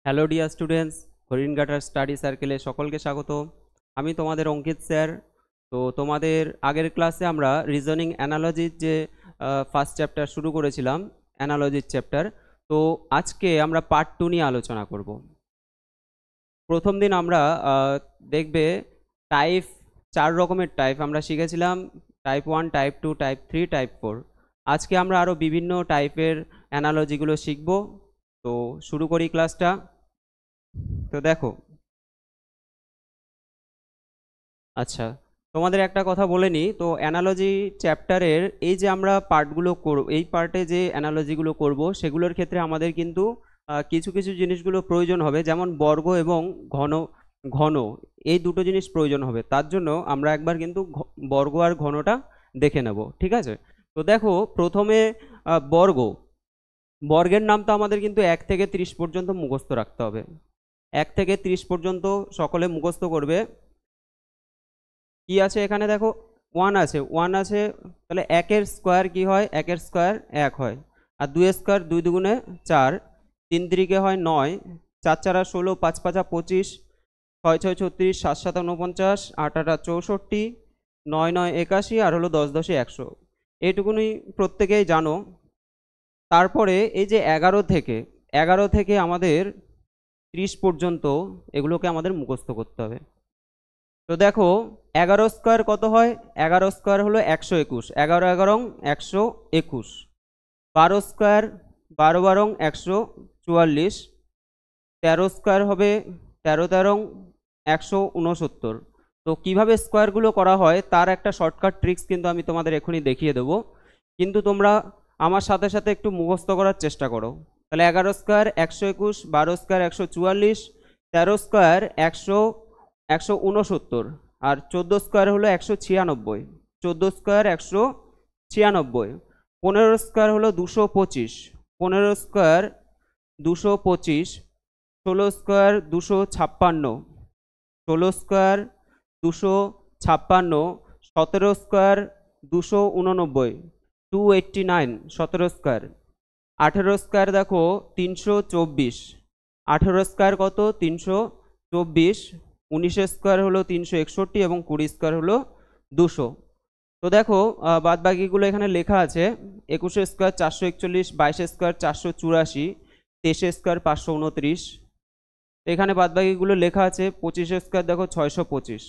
Hello dear students, হরিণঘাটার study সার্কেলে সকলকে স্বাগত। আমি তোমাদের অঙ্কিত স্যার। তো তোমাদের আগের ক্লাসে আমরা রিজনিং অ্যানালজির যে ফার্স্ট চ্যাপ্টার শুরু করেছিলাম, অ্যানালজির চ্যাপ্টার। তো আজকে আমরা পার্ট 2 নিয়ে আলোচনা করব। প্রথম দিন আমরা দেখবে টাইপ 4 রকমের টাইপ আমরা শিখেছিলাম, টাইপ 1, টাইপ 2, টাইপ 3, টাইপ 4। আজকে আমরা আরও বিভিন্ন টাইপের অ্যানালজিগুলো শিখব। তো শুরু করি ক্লাসটা। তো দেখো, আচ্ছা, তোমাদের একটা কথা বলে নিই। তো অ্যানালজি চ্যাপ্টারের এই যে আমরা পার্টগুলো করব, এই পার্টে যে অ্যানালজিগুলো করব সেগুলোর ক্ষেত্রে আমাদের কিন্তু কিছু কিছু জিনিসগুলো প্রয়োজন হবে, যেমন বর্গ এবং ঘন। ঘন এই দুটো জিনিস প্রয়োজন হবে। তার জন্য আমরা একবার কিন্তু বর্গ আর ঘনটা দেখে নেব, ঠিক আছে? তো দেখো, প্রথমে বর্গ। বর্গের নাম তো আমাদের কিন্তু 1 থেকে 30 পর্যন্ত মুখস্থ রাখতে হবে। 1 থেকে 30 পর্যন্ত সকলে মুখস্থ করবে। কি আছে এখানে দেখো, 1 আছে, 1 আছে। তাহলে 1 এর স্কোয়ার কি হয়? 1 এর স্কোয়ার 1 হয়। আর 2 এর স্কোয়ার 2 দুগুণে 4, 3 তিরিকে হয় 9, 4 চারা 16, 5 পাঁচা 25, 6 6 36, 7 7 49, 8 8 64, 9 9 81, আর হলো 10 10 100। এইটুকুনি প্রত্যেকেই জানো। তারপরে এই যে 11 থেকে আমাদের 30 পর্যন্ত এগুলোকে আমাদের মুখস্থ করতে হবে। তো দেখো, 11 স্কোয়ার কত হয়? 11 স্কোয়ার হলো 121, 11 11 121। 12 স্কোয়ার 12 12 144। 13 স্কোয়ার হবে 13 13 169। তো কিভাবে স্কোয়ারগুলো করা হয় তার একটা শর্টকাট ট্রিক্স কিন্তু আমি তোমাদের এখনই দেখিয়ে দেবো, কিন্তু তোমরা আমার সাথে সাথে একটু মুখস্থ করার চেষ্টা করো। তাহলে 11 স্কোয়ার 121, 12 স্কোয়ার 144, 13 স্কোয়ার 169, আর 14 স্কোয়ার হলো 196, 14 স্কোয়ার 196। 15 স্কোয়ার হলো 225, 15 square 225। 16 square 256, 16 square 256। 17 square 289, 289, 17 square. 18 square দেখো 324, 18 স্কোয়ার কত? 324। 19 স্কোয়ার হলো 361, এবং 20 স্কোয়ার হলো 200। তো দেখো, বাদ বাকিগুলো এখানে লেখা আছে। 21 স্কোয়ার 441, 22 স্কোয়ার 484, 23 স্কোয়ার 529। এখানে বাদ বাকিগুলো লেখা আছে। 25 স্কোয়ার দেখো 625।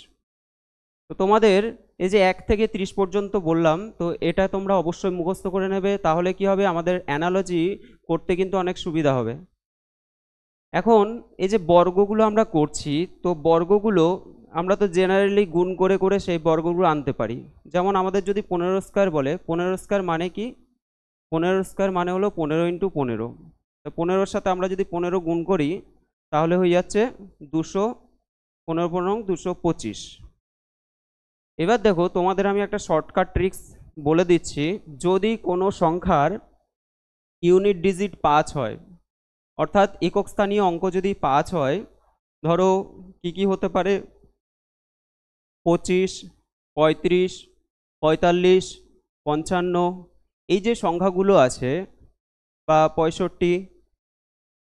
তো তোমাদের এই যে 1 থেকে 30 পর্যন্ত বললাম, তো এটা তোমরা অবশ্যই মুখস্থ করে নেবে। তাহলে কি হবে, আমাদের অ্যানালজি করতে কিন্তু অনেক সুবিধা হবে। এখন এই যে বর্গগুলো আমরা করছি, তো বর্গগুলো আমরা তো জেনারেলি গুণ করে করে সেই বর্গগুলো আনতে পারি। যেমন আমাদের যদি 15 স্কোয়ার বলে, 15 স্কোয়ার মানে কি? 15 স্কোয়ার মানে হলো 15 ইন্টু 15। তো 15-র সাথে আমরা যদি 15 গুণ করি তাহলে হয়ে যাচ্ছে 200, 15 15 225। এবার দেখো, তোমাদের আমি একটা শর্টকাট ট্রিক্স বলে দিচ্ছি। যদি কোনো সংখ্যার ইউনিট ডিজিট 5 হয়, অর্থাৎ একক স্থানীয় অঙ্ক যদি 5 হয়, ধরো কি কি হতে পারে? 25, 35, 45, 55, এই যে সংখ্যাগুলো আছে, বা 65,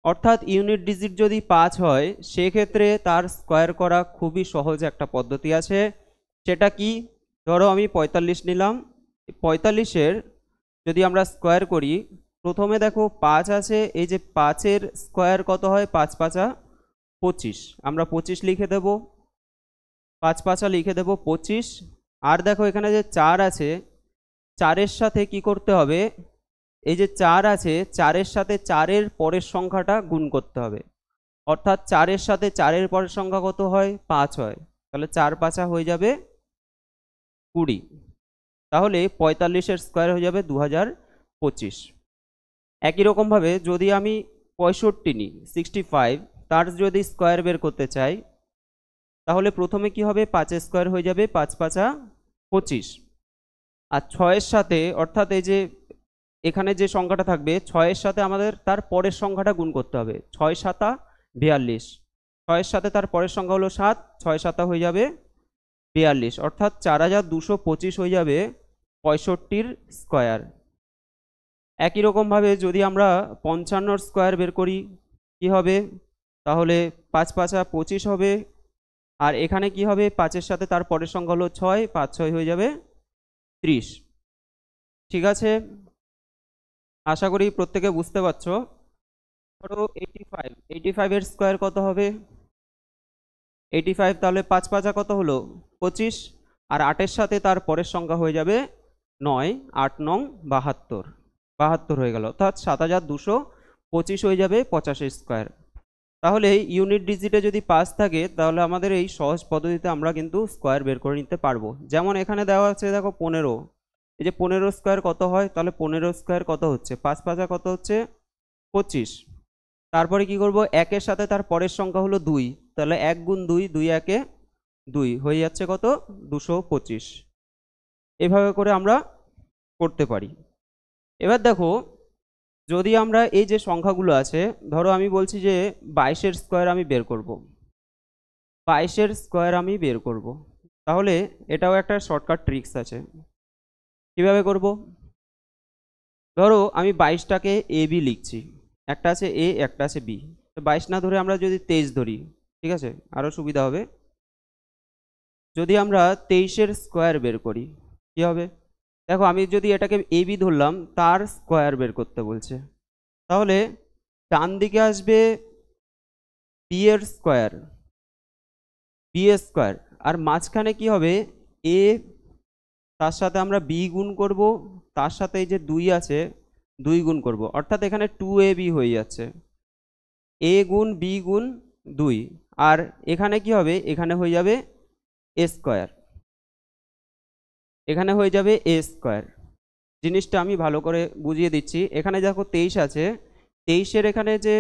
অর্থাৎ ইউনিট ডিজিট যদি 5 হয়, সেক্ষেত্রে তার স্কোয়ার করা খুবই সহজ একটা পদ্ধতি আছে। সেটা কি? ধরো আমি 45 নিলাম। 45-এর যদি আমরা স্কোয়ার করি, প্রথমে দেখো 5 আছে, এই যে 5-এর স্কোয়ার কত হয়? 5 পাঁচা 25, আমরা 25 লিখে দেব। 5 পাঁচা লিখে দেব 25। আর দেখো এখানে যে 4 আছে, 4-এর সাথে কি করতে হবে? এই যে 4 আছে, 4-এর সাথে 4-এর পরের সংখ্যাটা গুণ করতে হবে। অর্থাৎ 4-এর সাথে 4-এর পরের সংখ্যা কত হয়? 5 হয়। তাহলে 4 পাঁচা হয়ে যাবে 20। তাহলে 45-এর স্কোয়ার হয়ে যাবে 2025। একই রকমভাবে যদি আমি 65 নিই, 65, তার যদি স্কোয়ার বের করতে চাই, তাহলে প্রথমে কি হবে? 5-এর স্কোয়ার হয়ে যাবে 5 পাঁচা 25। আর 6-এর সাথে, অর্থাৎ এই যে এখানে যে সংখ্যাটা থাকবে 6-এর সাথে আমাদের তার পরের সংখ্যাটা গুণ করতে হবে। 6 7 42, 6-এর সাথে তার পরের সংখ্যা হলো 7, 6 7 হয়ে যাবে 42, অর্থাৎ 4225 হয়ে যাবে 65-র স্কোয়ার। একই রকমভাবে যদি আমরা 55-র স্কোয়ার বের করি, কি হবে? তাহলে 5 5 25 হবে। আর এখানে কি হবে, 5-এর সাথে তার পরের সংখ্যা হলো 6, 5 6 হয়ে যাবে 30। ঠিক আছে, আশা করি প্রত্যেকে বুঝতে পারছো। ধরো 85 এর স্কোয়ার কত হবে? 85, তাহলে 5 5 কত হলো? 25। আর 8-এর সাথে তার পরের সংখ্যা হয়ে যাবে 9, 8 9 72, 72 হয়ে গেল, অর্থাৎ 7225 হয়ে যাবে 85 স্কোয়ার। তাহলে ইউনিট ডিজিটে যদি 5 থাকে তাহলে আমাদের এই সহজ পদ্ধতিতে আমরা কিন্তু স্কোয়ার বের করে নিতে পারবো। যেমন এখানে দেওয়া আছে দেখো 15, এই যে 15 স্কোয়ার কত হয়, তাহলে 15 স্কোয়ার কত হচ্ছে, 5 5 কত হচ্ছে 25। তারপরে কি করব, 1-এর সাথে তার পরের সংখ্যা হলো 2, তাহলে 1 গুণ 2, 2 1 2 হয়ে যাচ্ছে কত, 225। এভাবে করে আমরা করতে পারি। এবার দেখো, যদি আমরা এই যে সংখ্যাগুলো আছে, ধরো আমি বলছি যে 22-এর স্কোয়ার আমি বের করব, 22-এর স্কোয়ার আমি বের করব, তাহলে এটাও একটা শর্টকাট ট্রিক্স আছে। কিভাবে করব, ধরো আমি 22টাকে এ বি লিখছি, একটা আছে এ একটা আছে বি, তো 22 না ধরে আমরা যদি 23 ধরি, ঠিক আছে, আরও সুবিধা হবে। যদি আমরা 23-এর স্কোয়ার বের করি কি হবে, দেখো আমি যদি এটাকে এ বি ধরলাম, তার স্কোয়ার বের করতে বলছে, তাহলে ডান দিকে আসবে বি এর স্কোয়ার, বি এর স্কোয়ার, আর মাঝখানে কি হবে, এ, তার সাথে আমরা বি গুণ করব, তার সাথে এই যে 2 আছে 2 গুণ করব, অর্থাৎ এখানে 2ab হয়ে যাচ্ছে, এ গুণ বি গুণ 2। আর এখানে কি হবে, এখানে হয়ে যাবে এ স্কোয়ার, এখানে হয়ে যাবে এ স্কোয়ার। জিনিসটা আমি ভালো করে বুঝিয়ে দিচ্ছি। এখানে দেখো 23 আছে, 23-এর এখানে যে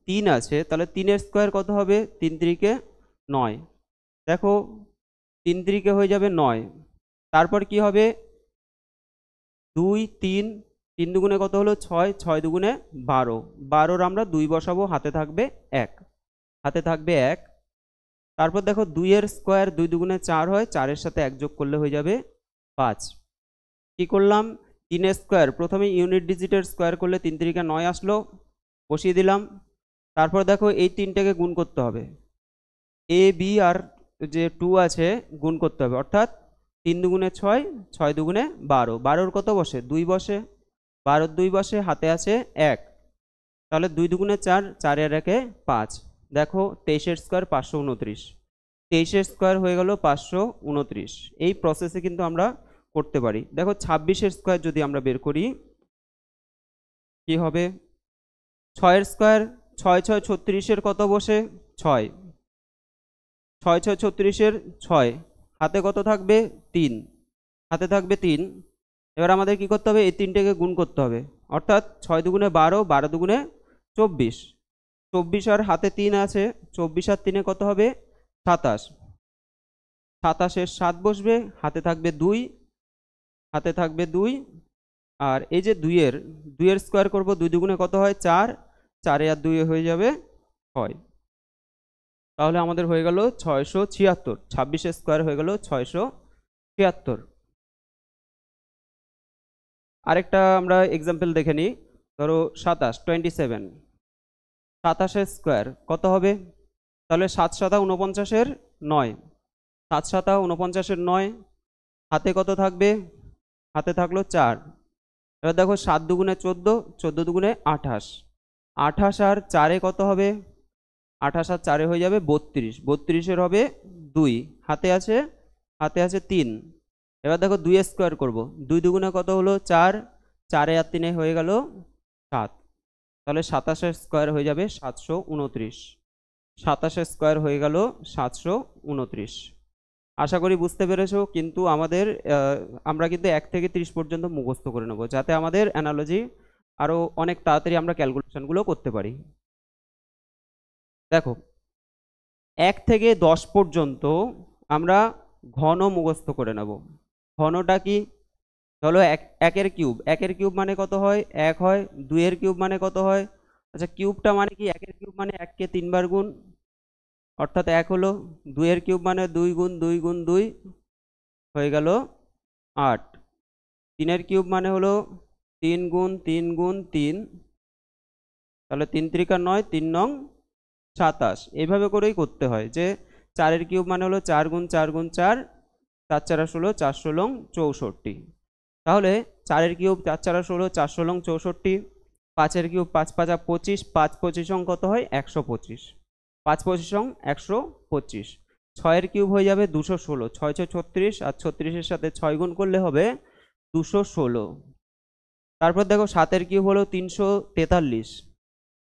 3 আছে, তাহলে 3-এর স্কোয়ার কত হবে, 3 3 9, দেখো 3 3 হয়ে যাবে 9। তারপর কি হবে, 2 3, 3 দুগুণে কত হলো 6, 6 দুগুণে 12, 12-র আমরা 2 বসাবো, হাতে থাকবে 1, হাতে থাকবে 1। তারপর দেখো 2-এর স্কোয়ার 2 দুগুণে 4 হয়, 4-এর সাথে 1 যোগ করলে হয়ে যাবে 5। কি করলাম, 3-এর স্কোয়ার, প্রথমে ইউনিট ডিজিটের স্কোয়ার করলে 3 3 9 আসলো, বসিয়ে দিলাম। তারপর দেখো এই 3টাকে গুণ করতে হবে, এ বি আর যে 2 আছে গুণ করতে হবে, অর্থাৎ 3 দুগুণে 6, 6 দুগুণে 12, 12-র কত বসে, 2 বসে, 12-র 2 বসে, হাতে আছে 1, তাহলে 2 দুগুণে 4, 4 আর 1 5। দেখো 23-এর স্কোয়ার 529, 23-এর স্কোয়ার হয়ে গেল 529। এই প্রসেসে কিন্তু আমরা করতে পারি। দেখো 26-এর স্কোয়ার যদি আমরা বের করি কি হবে, 6-এর স্কোয়ার, 6 6 36-এর কত বসে 6, 6 6 36-এর 6, হাতে কত থাকবে 3, হাতে থাকবে 3। এবার আমাদের কি করতে হবে, এই 3টাকে গুণ করতে হবে, অর্থাৎ 6 দুগুণে 12, 12 দুগুণে 24, 24 আর হাতে 3 আছে, 24 আর 3 কত হবে 27, 27-এর 7 বসবে, হাতে থাকবে 2, হাতে থাকবে 2। আর এই যে 2-এর স্কোয়ার করব, 2 দুগুণে কত হয় 4, 4 আর 2 হয়ে যাবে 6, তাহলে আমাদের হয়ে গেল 676, 26-এর স্কোয়ার হয়ে গেল 676। আরেকটা আমরা এক্সাম্পল দেখে নিই, ধরো 27, 27-এর স্কোয়ার কত হবে, তাহলে 7 7 49-এর 9, 7 7 49-এর 9, হাতে কত থাকবে, হাতে থাকলো 4। এবার দেখো 7 দুগুণে 14, 14 দুগুণে 28, 28 আর 4-এ কত হবে, 28 আর 4-এ হয়ে যাবে 32, 32-এর হবে 2, হাতে আছে, হাতে আছে 3। এবার দেখো 2-এর স্কোয়ার করব, 2 দুগুণে কত হলো 4, 4 আর 3-এ হয়ে গেল 7, তাহলে 27-এর স্কোয়ার হয়ে যাবে 729, 27-এর স্কোয়ার হয়ে গেল 729। আশা করি বুঝতে পেরেছো। কিন্তু আমাদের আমরা কিন্তু 1 থেকে 30 পর্যন্ত মুখস্থ করে নেব, যাতে আমাদের অ্যানালজি আরো অনেক তাড়াতাড়ি আমরা ক্যালকুলেশনগুলো করতে পারি। দেখো 1 থেকে 10 পর্যন্ত আমরা ঘন মুখস্থ করে নেব। ঘনটা কি, ধরো 1-এর কিউব, 1-এর কিউব মানে কত হয় 1 হয়, 2-এর কিউব মানে কত হয়, আচ্ছা কিউবটা মানে কি, 1-এর কিউব মানে 1-কে 3 বার গুণ, অর্থাৎ 1 হলো, 2-এর কিউব মানে 2 গুণ 2 গুণ 2 হয়ে গেল 8, 3-এর কিউব মানে হলো 3 গুণ 3 গুণ 3, তাহলে 3 3 9, 3 নং 27। এইভাবে করেই করতে হয়, যে 4 কিউব মানে হলো 4 গুণ 4 গুণ 4, 4 4 16, 4 16 64। তাহলে 4 কিউব 4 4 16, 4 16 64। 5 কিউব 5 5 25, 5 25 কত হয় 125, 5 25 125। 6 কিউব হয়ে যাবে 216, 6 6 36, আর 36 সাথে 6 গুণ করলে হবে 216। তারপর দেখো 7 কিউব হলো 343,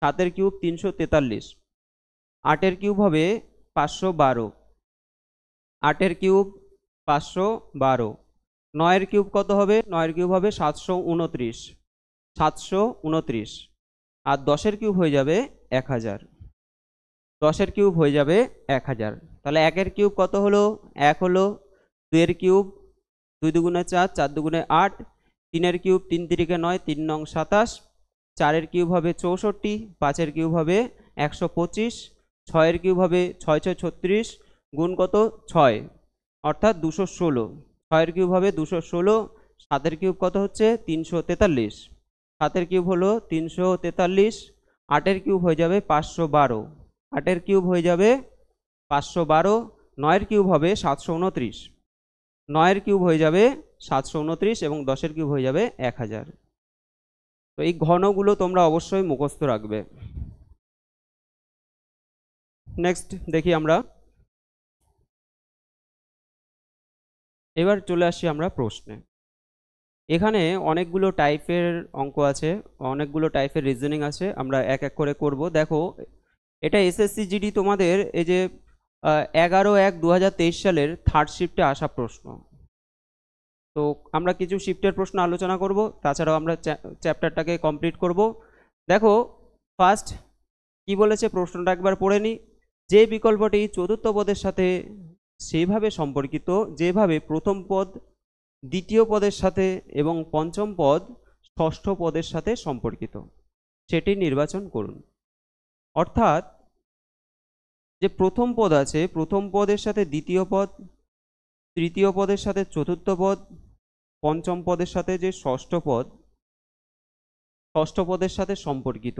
7 কিউব 343। 8 কিউব হবে 512, 8 কিউব 512। 9 কিউব কত হবে, 9 কিউব হবে 729, 729। আর 10 কিউব হয়ে যাবে 1000, 10 কিউব হয়ে যাবে 1000। তাহলে 1 কিউব কত হলো, 1 হলো। 2 কিউব 2 দুগুণে 4, 4 দুগুণে 8। 3 কিউব 3 তিরিকে 9, 3 নং 27। 4 কিউব হবে 64, 5 কিউব হবে 125। 6 কিউব হবে 6 6 36, গুণ কত 6, অর্থাৎ 216। 6 কিউব হবে 216। 7 কিউব কত হচ্ছে 343, 7 কিউব হলো 343। 8 কিউব হয়ে যাবে 512, 8 কিউব হয়ে যাবে 512। 9 কিউব হবে 729, 9 কিউব হয়ে যাবে 729, এবং 10 কিউব হয়ে যাবে 1000। তো এই ঘনগুলো তোমরা অবশ্যই মুখস্থ রাখবে। নেক্সট দেখি আমরা, এবার চলে আসি আমরা প্রশ্নে। এখানে অনেকগুলো টাইপের অঙ্ক আছে, অনেকগুলো টাইপের রিজনিং আছে, আমরা এক এক করে করব। দেখো, এটা এসএসসি জিডি তোমাদের এই যে 11/1/2023 সালের থার্ড শিফটে আসা প্রশ্ন। তো আমরা কিছু শিফটের প্রশ্ন আলোচনা করব, তাছাড়াও আমরা চ্যাপ্টারটাকে কমপ্লিট করব। দেখো, ফার্স্ট কি বলেছে প্রশ্নটা একবার পড়ে নিই। যে বিকল্পটি চতুর্থ পদের সাথে সেভাবে সম্পর্কিত যেভাবে প্রথম পদ দ্বিতীয় পদের সাথে এবং পঞ্চম পদ ষষ্ঠ পদের সাথে সম্পর্কিত, সেটি নির্বাচন করুন। অর্থাৎ যে প্রথম পদ আছে, প্রথম পদের সাথে দ্বিতীয় পদ, তৃতীয় পদের সাথে চতুর্থ পদ, পঞ্চম পদের সাথে যে ষষ্ঠ পদ, ষষ্ঠ পদের সাথে সম্পর্কিত।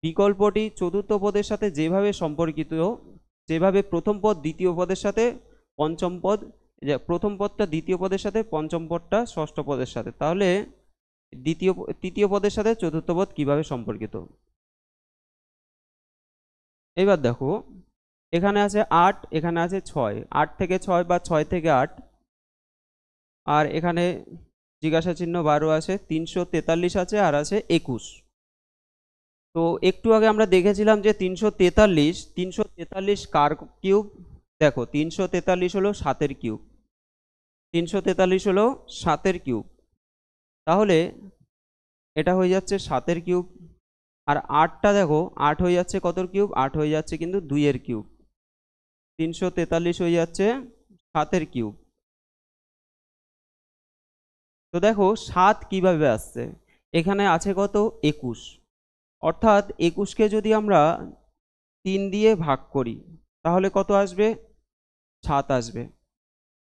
বিকল্পটি চতুর্থ পদের সাথে যেভাবে সম্পর্কিত, যেভাবে প্রথম পদ দ্বিতীয় পদের সাথে পঞ্চম পদ, প্রথম পদটা দ্বিতীয় পদের সাথে, পঞ্চম পদটা ষষ্ঠ পদের সাথে, তাহলে তৃতীয় পদের সাথে চতুর্থ পদ কিভাবে সম্পর্কিত। এবার দেখো, এখানে আছে 8, এখানে আছে 6, 8 থেকে 6 বা 6 থেকে 8, আর এখানে জিজ্ঞাসা চিহ্ন 12 আছে, 343 আছে, আর আছে 21। তো একটু আগে আমরা দেখেছিলাম যে 343 কার কিউব। দেখো, 343 হলো 7 কিউব, 343 হলো 7 কিউব। তাহলে এটা হয়ে যাচ্ছে 7 কিউব। আর 8টা দেখো, 8 হয়ে যাচ্ছে কত কিউব, 8 হয়ে যাচ্ছে কিন্তু 2 কিউব। 343 হয়ে যাচ্ছে 7 কিউব। তো দেখো 7 কিভাবে আসছে, এখানে আছে কত 21, অর্থাৎ 21কে যদি আমরা 3 দিয়ে ভাগ করি তাহলে কত আসবে, 7 আসবে।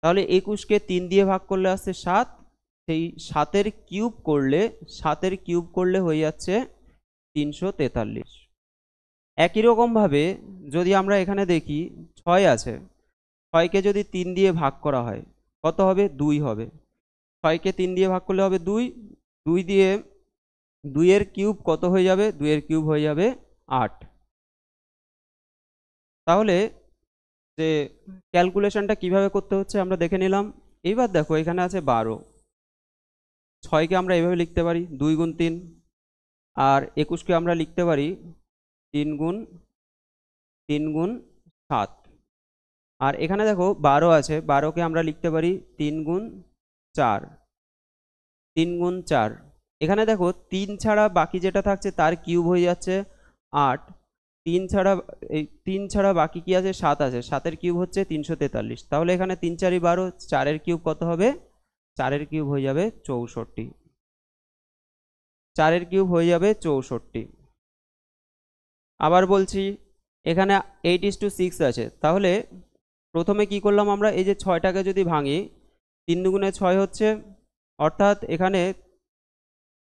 তাহলে 21কে 3 দিয়ে ভাগ করলে আসছে 7, সেই 7 কিউব করলে, 7 কিউব করলে হয়ে যাচ্ছে 343। একই রকমভাবে যদি আমরা এখানে দেখি 6 আছে, 6কে যদি 3 দিয়ে ভাগ করা হয় কত হবে, 2 হবে। 6কে 3 দিয়ে ভাগ করলে হবে 2, 2 দিয়ে 2 কিউব কত হয়ে যাবে, 2 কিউব হয়ে যাবে 8। তাহলে যে ক্যালকুলেশনটা কিভাবে করতে হচ্ছে আমরা দেখে নিলাম। এইবার দেখো, এখানে আছে 12, 6কে আমরা এভাবে লিখতে পারি 2 গুণ 3, আর 21কে আমরা লিখতে পারি 3 গুণ 7। আর এখানে দেখো 12 আছে, 12কে আমরা লিখতে পারি 3 গুণ 4, 3 গুণ 4। এখানে দেখো 3 ছাড়া বাকি যেটা থাকছে তার কিউব হয়ে যাচ্ছে 8, 3 ছাড়া, এই 3 ছাড়া বাকি কি আছে, 7 আছে, 7 কিউব হচ্ছে 343। তাহলে এখানে 3 4 12, 4 কিউব কত হবে, 4 কিউব হয়ে যাবে 64, 4 কিউব হয়ে যাবে 64। আবার বলছি, এখানে 8:6 আছে, তাহলে প্রথমে কি করলাম আমরা, এই যে 6টাকে যদি ভাঙি, 3 দুগুণে 6 হচ্ছে, অর্থাৎ এখানে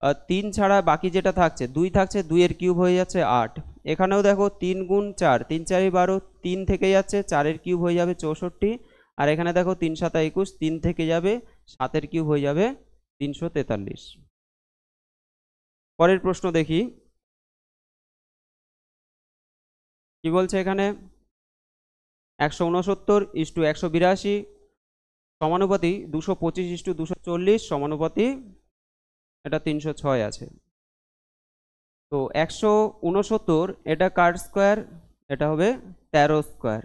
3 ছাড়া বাকি যেটা থাকছে 2 থাকছে, 2 এর কিউব হয়ে যাচ্ছে 8। এখানেও দেখো 3 গুণ 4, 3 4 12, 3 থেকে যাচ্ছে 4 এর কিউব হয়ে যাবে 64। আর এখানে দেখো 3 7 21, 3 থেকে যাবে 7 এর কিউব হয়ে যাবে 343। পরের প্রশ্ন দেখি কি বলছে এখানে। 169:182 সমানুপাতি 225:240 সমানুপাতি এটা 306 আছে। তো 169 এটা কার স্কোয়ার, এটা হবে 13 স্কোয়ার।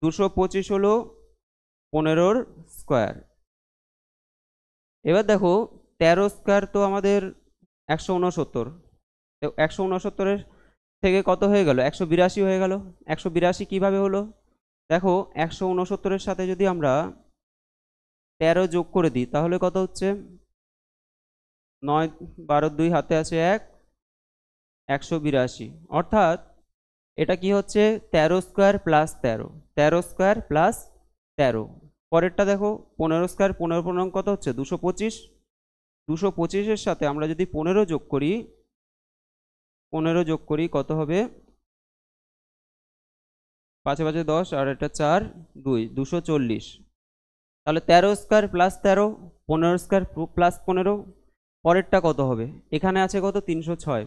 225 হলো 15 স্কোয়ার। এবার দেখো 13 স্কোয়ার তো আমাদের 169, 169 থেকে কত হয়ে গেল, 182 হয়ে গেল। 182 কিভাবে হলো দেখো, 169 সাথে যদি আমরা 13 যোগ করে দিই তাহলে কত হচ্ছে, 9 12 2 হাতে আছে 1, 182। অর্থাৎ এটা কি হচ্ছে 13 স্কোয়ার প্লাস 13, 13 স্কোয়ার প্লাস 13। পরেরটা দেখো 15 স্কোয়ার, 15 15 কত হচ্ছে 225। 225-এর সাথে আমরা যদি 15 যোগ করি, 15 যোগ করি কত হবে, 5 5 10 আর এটা 4 2, 240। তাহলে 13 স্কোয়ার প্লাস 13, 15 স্কোয়ার প্লাস 15। পরেরটা কত হবে, এখানে আছে কত 306।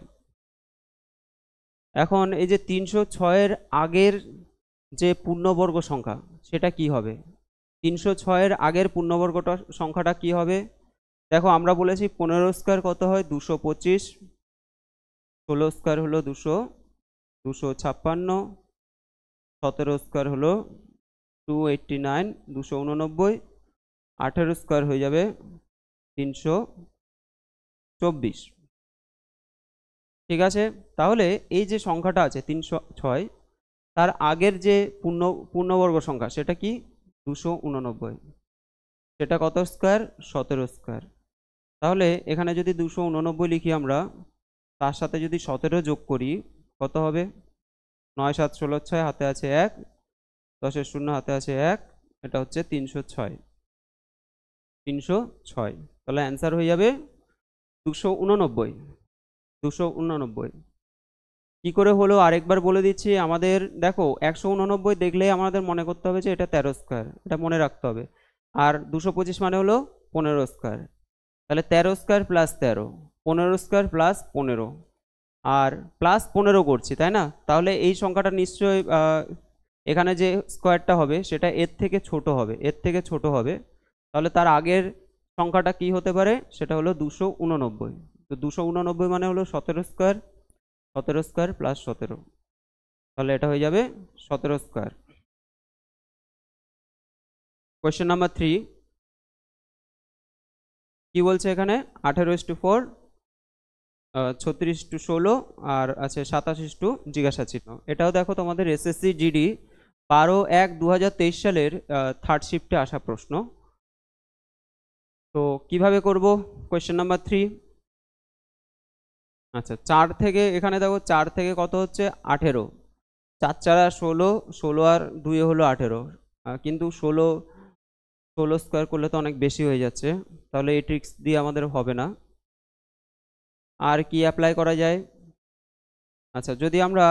এখন এই যে 306-এর আগের যে পূর্ণবর্গ সংখ্যা সেটা কি হবে, 306-এর আগের পূর্ণবর্গটা সংখ্যাটা কি হবে দেখো, আমরা বলেছি 15 স্কোয়ার কত হয় 225, 16 স্কোয়ার হলো 256, 17 স্কোয়ার হলো 289, 289, 18 স্কোয়ার হয়ে যাবে 324। ঠিক আছে, তাহলে এই যে সংখ্যাটা আছে 306, তার আগের যে পূর্ণবর্গ সংখ্যা সেটা কি 289, সেটা কত স্কোয়ার 17 স্কোয়ার। তাহলে এখানে যদি 289 লিখি আমরা, তার সাথে যদি 17 যোগ করি কত হবে, 9 7 16 6 হাতে আছে 1, 10 0 হাতে আছে 1, এটা হচ্ছে 306। 306, তাহলে অ্যান্সার হয়ে যাবে 289। 289 কি করে হলো আরেকবার বলে দিচ্ছি। আমাদের দেখো 189 দেখলে আমাদের মনে করতে হবে যে এটা 13 স্কোয়ার, এটা মনে রাখতে হবে। আর 225 মানে হলো 15 স্কোয়ার। তাহলে 13 স্কোয়ার প্লাস 13, 15 স্কোয়ার প্লাস 15, আর প্লাস 15 করছি তাই না। তাহলে এই সংখ্যাটা নিশ্চয়ই এখানে যে স্কোয়ারটা হবে সেটা এর থেকে ছোট হবে, এর থেকে ছোট হবে। তাহলে তার আগের সংখ্যাটা কি হতে পারে, সেটা হলো 289। তো 289 মানে হলো 17 স্কোয়ার, 17 স্কোয়ার প্লাস 17, তাহলে এটা হয়ে যাবে 17 স্কোয়ার। কোয়েশ্চেন নাম্বার 3 কি বলছে এখানে, 18:4, 36:16 আর আছে 27 জিজ্ঞাসা চিহ্ন। এটাও দেখো তোমাদের এসএসসি জিডি 12/1/2023 সালের থার্ড শিফটে আসা প্রশ্ন। তো কিভাবে করব কোয়েশ্চেন নাম্বার 3। আচ্ছা 4 থেকে, এখানে দেখো 4 থেকে কত হচ্ছে 18, 4 4 16, 16 আর 2 হলো 18, কিন্তু 16 স্কোয়ার করলে তো অনেক বেশি হয়ে যাচ্ছে, তাহলে এই ট্রিক্স দিয়ে আমাদের হবে না। আর কি অ্যাপ্লাই করা যায়, আচ্ছা যদি আমরা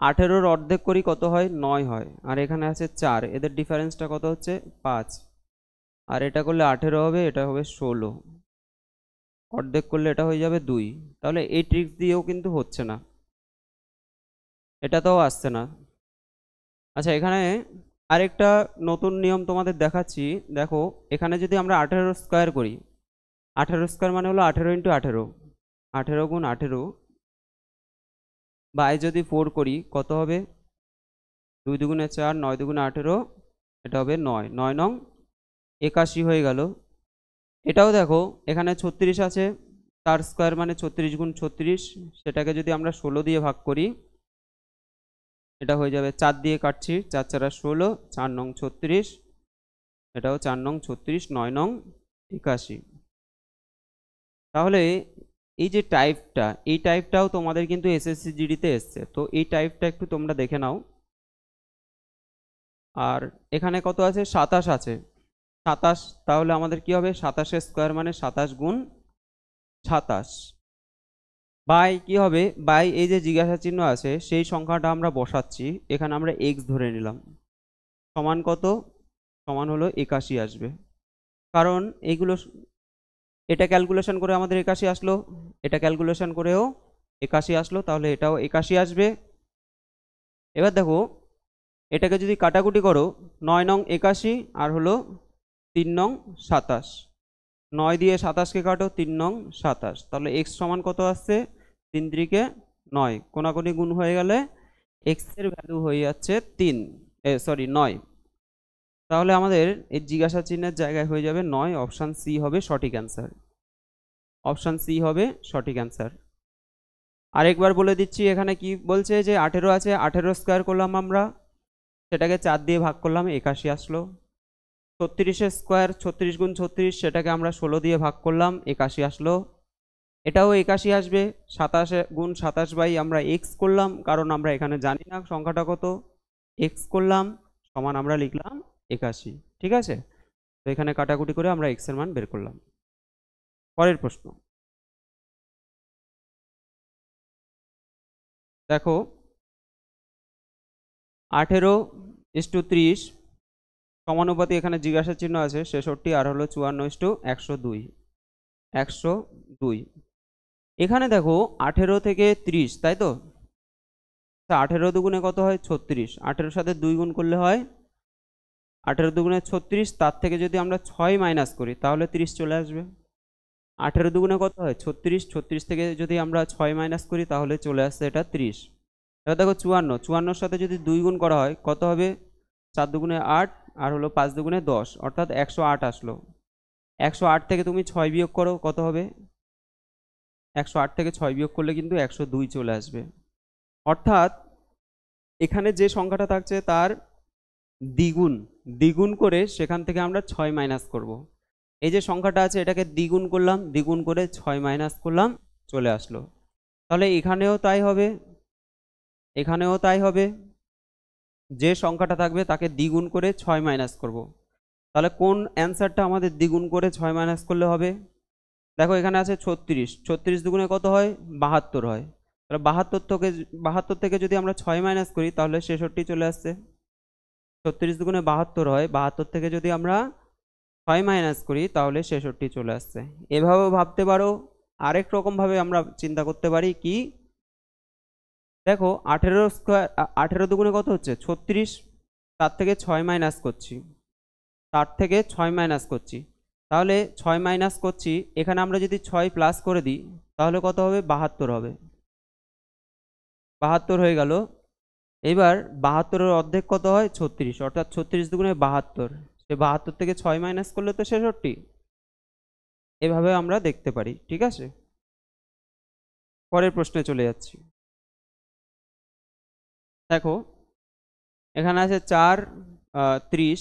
18-র অর্ধেক করি কত হয় 9 হয়, আর এখানে আছে 4, এদের ডিফারেন্সটা কত হচ্ছে 5, আর এটা করলে 18 হবে, এটা হবে 16, অর্ধেক করলে এটা হয়ে যাবে 2। তাহলে এই ট্রিক্স দিয়েও কিন্তু হচ্ছে না, এটাতেও আসছে না। আচ্ছা এখানে আরেকটা নতুন নিয়ম তোমাদের দেখাচ্ছি। দেখো এখানে যদি আমরা 18 স্কোয়ার করি, 18 স্কোয়ার মানে হলো 18 × 18, 18 গুণ 18, বাই যদি 4 করি কত হবে, 2 2 4, 9 2 18, এটা হবে 9, 9 নং 81 হয়ে গেল। এটাও দেখো এখানে 36 আছে, তার স্কোয়ার মানে 36 গুণ 36, সেটাকে যদি আমরা 16 দিয়ে ভাগ করি এটা হয়ে যাবে, 4 দিয়ে কাটছি, 4 4 16, 4 নং 36, এটাও 4 নং 36, 9 নং 81। তাহলে এই যে টাইপটা, এই টাইপটাও তোমাদের কিন্তু এসএসসি জিডিতে এসছে, তো এই টাইপটা একটু তোমরা দেখে নাও। আর এখানে কত আছে 27 আছে, 27, তাহলে আমাদের কি হবে 27-এর স্কোয়ার মানে 27 গুণ 27, বাই কি হবে, বাই এই যে জিজ্ঞাসা চিহ্ন আছে সেই সংখ্যাটা আমরা বসাচ্ছি, এখানে আমরা এক্স ধরে নিলাম, সমান কত, সমান হলো 81 আসবে। কারণ এইগুলো এটা ক্যালকুলেশন করে আমাদের 81 আসলো, এটা ক্যালকুলেশন করেও 81 আসলো, তাহলে এটাও 81 আসবে। এবার দেখো এটাকে যদি কাটাকুটি করো, 9 নং 81 আর হলো 3 নং 27, 9 দিয়ে 27কে কাটো, 3 নং 27, তাহলে এক্স সমান কত আসছে, 3 3 9, কোনাকুনি গুণ হয়ে গেলে এক্স এর ভ্যালু হয়ে যাচ্ছে 9। তাহলে আমাদের এই জিজ্ঞাসা চিহ্নের জায়গায় হয়ে যাবে 9, অপশান সি হবে সঠিক অ্যান্সার, অপশান সি হবে সঠিক অ্যান্সার। আরেকবার বলে দিচ্ছি, এখানে কি বলছে যে 18 আছে, 18 স্কোয়ার করলাম আমরা, সেটাকে 4 দিয়ে ভাগ করলাম, 81 আসলো। 36 স্কোয়ার, 36 গুণ 36, সেটাকে আমরা 16 দিয়ে ভাগ করলাম, 81 আসলো। এটাও 81 আসবে। 27 গুণ 27 বাই আমরা এক্স করলাম, কারণ আমরা এখানে জানি না সংখ্যাটা কত, এক্স করলাম, সমান আমরা লিখলাম 81। ঠিক আছে, তো এখানে কাটাকুটি করে আমরা এক্স এর মান বের করলাম। পরের প্রশ্ন দেখো, 18:30 সমানুপাতি, এখানে জিজ্ঞাসা চিহ্ন আছে 66 আর হলো 54:102, 102। এখানে দেখো 18 থেকে 30, তাই তো, 18 দুগুণে কত হয় 36, 18 সাথে 2 গুণ করলে হয় 18 দুগুণে 36, তার থেকে যদি আমরা 6 মাইনাস করি তাহলে 30 চলে আসবে। 18 দুগুণে কত হয় 36, 36 থেকে যদি আমরা 6 মাইনাস করি তাহলে চলে আসছে এটা 30। এবার দেখো 54, 54 সাথে যদি 2 গুণ করা হয় কত হবে, 4 দুগুণে 8 আর হলো 5 দুগুণে 10, অর্থাৎ 108 আসলো। 108 থেকে তুমি 6 বিয়োগ করো, কত হবে, 108 থেকে 6 বিয়োগ করলে কিন্তু 102 চলে আসবে। অর্থাৎ এখানে যে সংখ্যাটা থাকছে তার দ্বিগুণ, দ্বিগুণ করে সেখান থেকে আমরা 6 মাইনাস করব। এই যে সংখ্যাটা আছে এটাকে দ্বিগুণ করলাম, দ্বিগুণ করে 6 মাইনাস করলাম, চলে আসলো। তাহলে এখানেও তাই হবে, এখানেও তাই হবে, যে সংখ্যাটা থাকবে তাকে দ্বিগুণ করে 6 মাইনাস করব। তাহলে কোন অ্যান্সারটা আমাদের দ্বিগুণ করে 6 মাইনাস করলে হবে, দেখো এখানে আছে 36, 36 দুগুণে কত হয় 72 হয়, তাহলে 72 থেকে যদি আমরা 6 মাইনাস করি তাহলে 66 চলে আসছে। 36 দুগুণে 72 হয়, 72 থেকে যদি আমরা 6 মাইনাস করি তাহলে 66 চলে আসছে। এভাবেও ভাবতে পারো, আরেক রকম ভাবে আমরা চিন্তা করতে পারি কি, দেখো 18 স্কোয়ার, 18 দুগুণে কত হচ্ছে 36, তার থেকে 6 মাইনাস করছি, তার থেকে 6 মাইনাস করছি, তাহলে 6 মাইনাস করছি, এখানে আমরা যদি 6 প্লাস করে দিই তাহলে কত হবে 72 হবে, 72 হয়ে গেল। এবার 72-এর অর্ধেক কত হয় 36, অর্থাৎ 36 দুগুণে 72, সে 72 থেকে 6 মাইনাস করলে তো 66। এভাবে আমরা দেখতে পারি। ঠিক আছে, পরের প্রশ্নে চলে যাচ্ছি। দেখো এখানে আছে 4:30,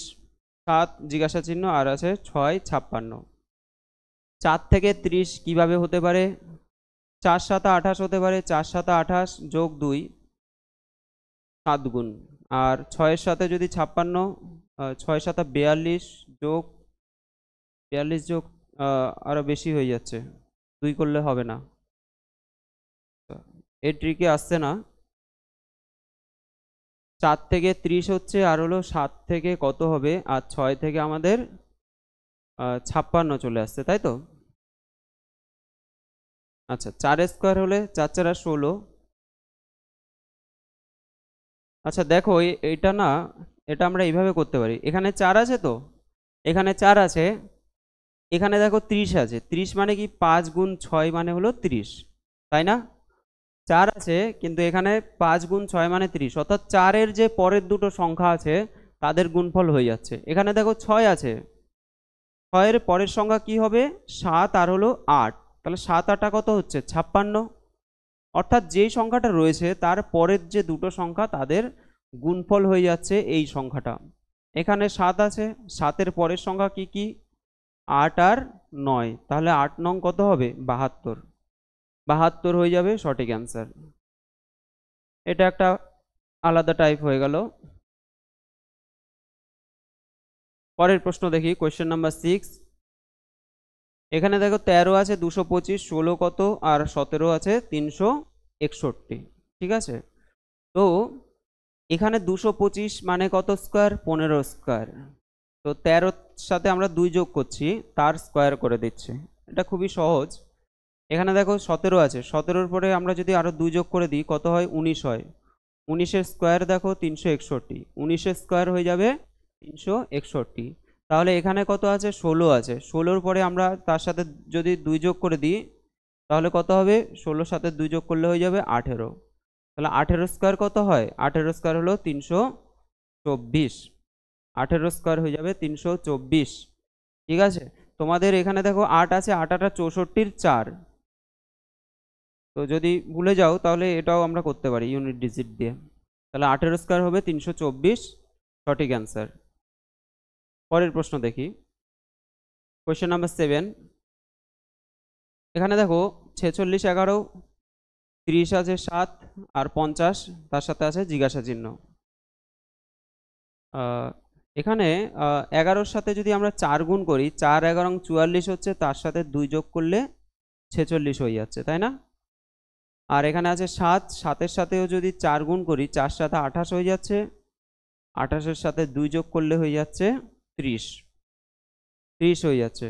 7 জিজ্ঞাসা চিহ্ন আর আছে 6:56। 4 থেকে 30 কিভাবে হতে পারে, 4 7 28 হতে পারে, 4 7 28 যোগ 2 7 গুণ, আর 6-এর সাথে যদি 56, 6 7 42 যোগ 42 যোগ আরো বেশি হয়ে যাচ্ছে, 2 করলে হবে না, এর ট্রিকে আসছে না। 4 থেকে 30 হচ্ছে, আর হলো 7 থেকে কত হবে, আর 6 থেকে আমাদের 56 চলে আসছে, তাই তো। আচ্ছা 4 স্কোয়ার হলে 4 4 16। আচ্ছা দেখো এটা না, এটা আমরা এইভাবে করতে পারি, এখানে 4 আছে তো, এখানে 4 আছে, এখানে দেখো 30 আছে, 30 মানে কি 5 গুণ 6 মানে হলো 30, তাই না। 4 আছে কিন্তু এখানে 5 গুণ 6 মানে 30, অর্থাৎ 4-এর যে পরের দুটো সংখ্যা আছে তাদের গুণফল হয়ে যাচ্ছে। এখানে দেখো 6 আছে, 6-এর পরের সংখ্যা কি হবে 7 আর হলো 8, তাহলে 7 8 কত হচ্ছে 56, অর্থাৎ যেই সংখ্যাটা রয়েছে তার পরের যে দুটো সংখ্যা তাদের গুণফল হয়ে যাচ্ছে এই সংখ্যাটা। এখানে 7 আছে, 7-এর পরের সংখ্যা কি কি 8 আর 9, তাহলে 8 নং কত হবে 72, 72 হয়ে যাবে সঠিক অ্যান্সার। এটা একটা আলাদা টাইপ হয়ে গেল। পরের প্রশ্ন দেখি, কোয়েশ্চেন নাম্বার 6। এখানে দেখো 13 আছে 225, 16 কত আর 17 আছে 361, ঠিক আছে। তো এখানে 225 মানে কত স্কোয়ার, 15 স্কোয়ার। তো 13 সাথে আমরা 2 যোগ করছি, তার স্কোয়ার করে দিচ্ছি, এটা খুবই সহজ। এখানে দেখো 17 আছে, 17-র পরে আমরা যদি আরো 2 যোগ করে দিই কত হয়, 19 হয়। 19-এর স্কোয়ার দেখো 361, 19-এর স্কোয়ার হয়ে যাবে 361। তাহলে এখানে কত আছে, 16 আছে, 16-র পরে আমরা তার সাথে যদি 2 যোগ করে দিই তাহলে কত হবে, 16-র সাথে 2 যোগ করলে হয়ে যাবে 18। তাহলে 18 স্কোয়ার কত হয়, 18 স্কোয়ার হলো 324, 18 স্কোয়ার হয়ে যাবে 324, ঠিক আছে। তোমাদের এখানে দেখো 8 আছে, 8 8 64-র 4। তো যদি ভুলে যাও তাহলে এটাও আমরা করতে পারি ইউনিট ডিজিট দিয়ে। তাহলে 18 স্কোয়ার হবে 324, সঠিক অ্যান্সার। পরের প্রশ্ন দেখি, কোয়েশ্চেন নাম্বার 7। এখানে দেখো 46, 11, 30 আছে 7 আর 50, তার সাথে আছে জিজ্ঞাসা চিহ্ন। এখানে 11-র সাথে যদি আমরা 4 গুণ করি, 4 11 44 হচ্ছে, তার সাথে 2 যোগ করলে 46 হয়ে যাচ্ছে, তাই না? আর এখানে আছে 7, 7-এর সাথেও যদি 4 গুণ করি, 4 7 28 হয়ে যাচ্ছে, 28-এর সাথে 2 যোগ করলে হয়ে যাচ্ছে 30, 30 হয়ে যাচ্ছে।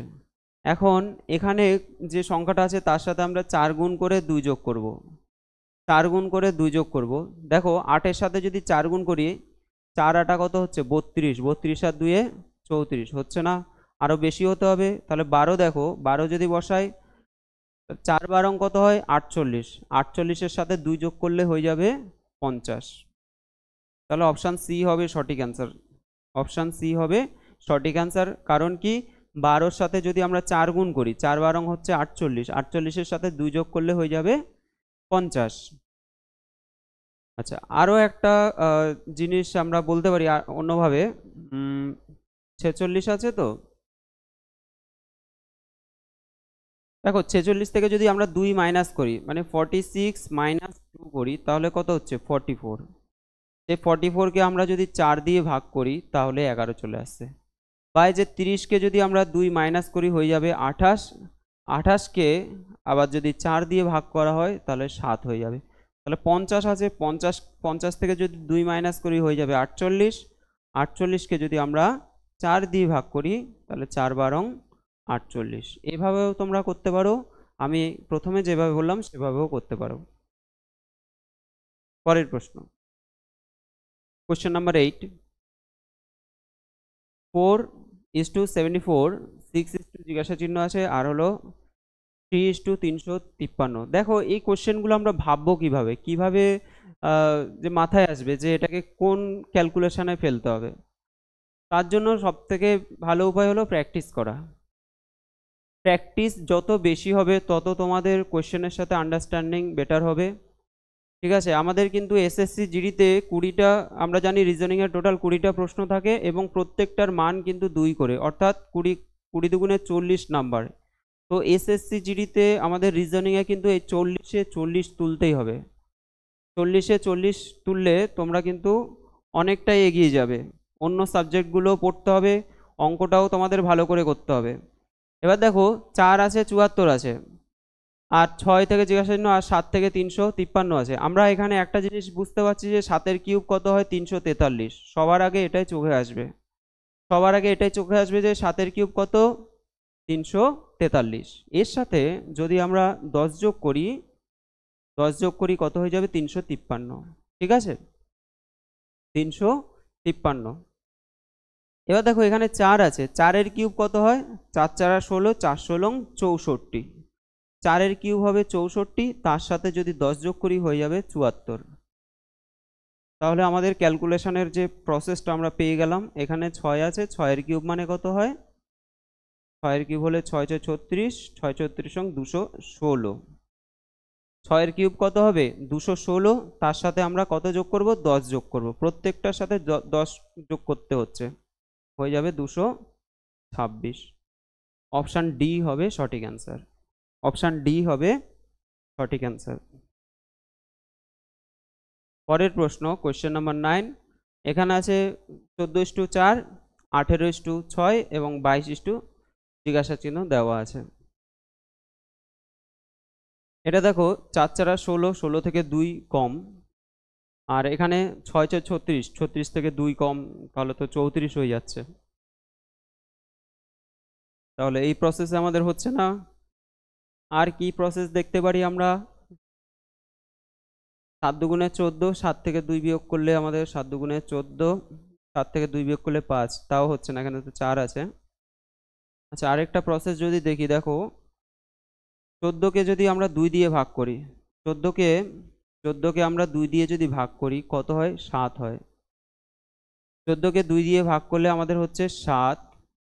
এখন এখানে যে সংখ্যাটা আছে তার সাথে আমরা 4 গুণ করে 2 যোগ করব, 4 গুণ করে 2 যোগ করব। দেখো 8-এর সাথে যদি 4 গুণ করি, 4 8 কত হচ্ছে 32, 32 আর 2 এ 34, হচ্ছে না, আরো বেশি হতে হবে। তাহলে 12, দেখো 12 যদি বসাই, 4 12 কত হয় 48, 48-এর সাথে 2 যোগ করলে হয়ে যাবে 50। তাহলে অপশান সি হবে সঠিক অ্যান্সার, অপশান সি হবে সঠিক অ্যান্সার। কারণ কি, 12-র সাথে যদি আমরা 4 গুণ করি, 4 12 হচ্ছে 48, 48-এর সাথে 2 যোগ করলে হয়ে যাবে 50। আচ্ছা, আরও একটা জিনিস আমরা বলতে পারি অন্যভাবে। 46 আছে, তো দেখো 46 থেকে যদি আমরা 2 মাইনাস করি, মানে 46 মাইনাস 2 করি, তাহলে কত হচ্ছে 44। সেই 44-কে আমরা যদি 4 দিয়ে ভাগ করি তাহলে 11 চলে আসছে। বা এই যে 30-কে যদি আমরা 2 মাইনাস করি হয়ে যাবে 28, 28-কে আবার যদি 4 দিয়ে ভাগ করা হয় তাহলে 7 হয়ে যাবে। তাহলে 50 আছে, 50 থেকে যদি 2 মাইনাস করি হয়ে যাবে 48, 48-কে যদি আমরা 4 দিয়ে ভাগ করি তাহলে 4 12 48। এভাবেও তোমরা করতে পারো, আমি প্রথমে যেভাবে বললাম সেভাবেও করতে পারো। পরের প্রশ্ন, কোশ্চেন নাম্বার 8। 4:74, 6 জিজ্ঞাসা চিহ্ন আছে, আর হলো 3:353। দেখো এই কোশ্চেনগুলো আমরা ভাববো কিভাবে, কিভাবে যে মাথায় আসবে যে এটাকে কোন ক্যালকুলেশনে ফেলতে হবে। তার জন্য সব থেকে ভালো উপায় হলো প্র্যাকটিস করা। প্র্যাকটিস যত বেশি হবে তত তোমাদের কোশ্চেনের সাথে আন্ডারস্ট্যান্ডিং বেটার হবে, ঠিক আছে। আমাদের কিন্তু এসএসসি জিডিতে 20টা, আমরা জানি রিজনিংয়ের টোটাল 20টা প্রশ্ন থাকে এবং প্রত্যেকটার মান কিন্তু 2 করে, অর্থাৎ 20 20 দুগুণে 40 নাম্বার। তো এসএসসি জিডিতে আমাদের রিজনিংয়ে কিন্তু এই 40-এ 40 তুলতেই হবে। 40-এ 40 তুললে তোমরা কিন্তু অনেকটাই এগিয়ে যাবে। অন্য সাবজেক্টগুলো পড়তে হবে, অঙ্কটাও তোমাদের ভালো করে করতে হবে। এবার দেখো 4 আছে 74 আছে, আর 6 থেকে জিজ্ঞাসা চিহ্ন, আর 7 থেকে 353 আছে। আমরা এখানে একটা জিনিস বুঝতে পারছি যে 7-এর কিউব কত হয় 343। সবার আগে এটাই চোখে আসবে, সবার আগে এটাই চোখে আসবে যে 7-এর কিউব কত 343। এর সাথে যদি আমরা 10 যোগ করি, 10 যোগ করি কত হয়ে যাবে 353, ঠিক আছে, 353। এবার দেখো এখানে 4 আছে, 4-এর কিউব কত হয়, 4 4 16, 4 16 64, 4-এর কিউব হবে 64, তার সাথে যদি 10 যোগ করি হয়ে যাবে 74। তাহলে আমাদের ক্যালকুলেশনের যে প্রসেসটা আমরা পেয়ে গেলাম। এখানে 6 আছে, 6-এর কিউব মানে কত হয়, 6-এর কিউব হলে 6 6 36, 6 36 216, 6-এর কিউব কত হবে 216, তার সাথে আমরা কত যোগ করব, 10 যোগ করব, প্রত্যেকটার সাথে 10 যোগ করতে হচ্ছে, হয়ে যাবে 226। অপশান ডি হবে সঠিক অ্যান্সার, অপশান ডি হবে সঠিক অ্যান্সার। পরের প্রশ্ন, কোয়েশ্চেন নাম্বার 9। এখানে আছে 14:4, 18:6 এবং 22 জিজ্ঞাসা চিহ্ন দেওয়া আছে। এটা দেখো 4 4 16, 16 থেকে 2 কম, আর এখানে 6 6 36, 36 থেকে 2 কম, তাহলে তো 34 হয়ে যাচ্ছে। তাহলে এই প্রসেসে আমাদের হচ্ছে না। আর কি প্রসেস দেখতে পারি আমরা? 7 দুগুণে 14, 7 থেকে 2 বিয়োগ করলে আমাদের 7 দুগুণে 14, 7 থেকে 2 বিয়োগ করলে 5, তাও হচ্ছে না, এখানে তো 4 আছে। আচ্ছা, আরেকটা প্রসেস যদি দেখি, দেখো 14কে যদি আমরা 2 দিয়ে ভাগ করি, 14কে আমরা 2 দিয়ে যদি ভাগ করি কত হয়? 7 হয়। 14কে 2 দিয়ে ভাগ করলে আমাদের হচ্ছে 7,